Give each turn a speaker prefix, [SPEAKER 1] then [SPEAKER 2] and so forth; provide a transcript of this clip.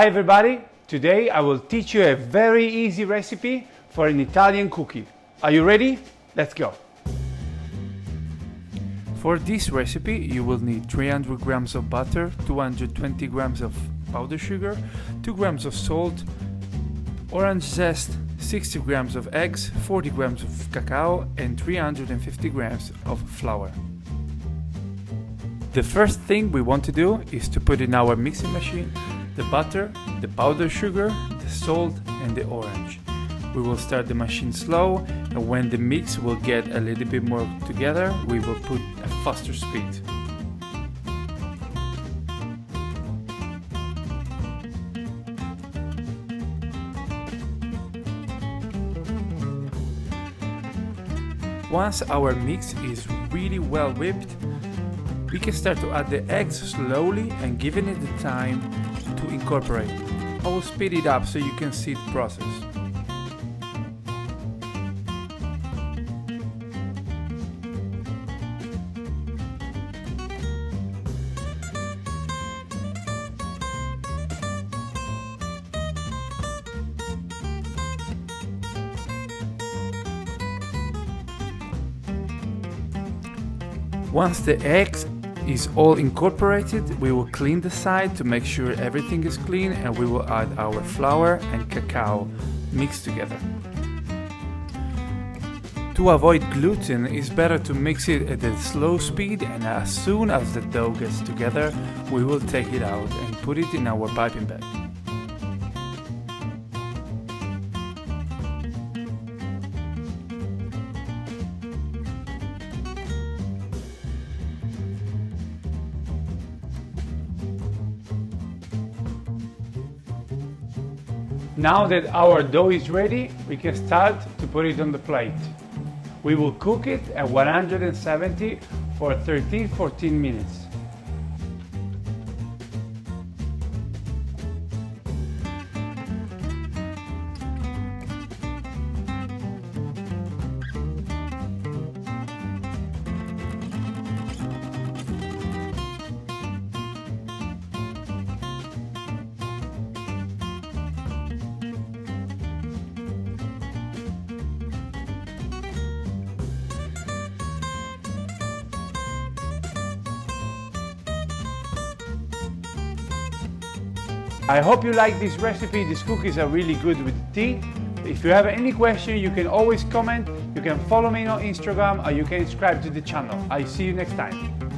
[SPEAKER 1] Hi everybody, today I will teach you a very easy recipe for an Italian cookie. Are you ready? Let's go!
[SPEAKER 2] For this recipe you will need 300 grams of butter, 220 grams of powdered sugar, 2 grams of salt, orange zest, 60 grams of eggs, 40 grams of cacao and 350 grams of flour. The first thing we want to do is to put in our mixing machine the butter, the powdered sugar, the salt and the orange. We will start the machine slow, and when the mix will get a little bit more together, we will put a faster speed. Once our mix is really well whipped, we can start to add the eggs slowly and giving it the time to incorporate. I will speed it up so you can see the process. Once the eggs is all incorporated, we will clean the side to make sure everything is clean, and we will add our flour and cacao mixed together. To avoid gluten, it's better to mix it at a slow speed, and as soon as the dough gets together, we will take it out and put it in our piping bag.
[SPEAKER 1] Now that our dough is ready, we can start to put it on the plate. We will cook it at 170 for 13-14 minutes. I hope you like this recipe. These cookies are really good with tea. If you have any question, you can always comment. You can follow me on Instagram, or you can subscribe to the channel. I'll see you next time.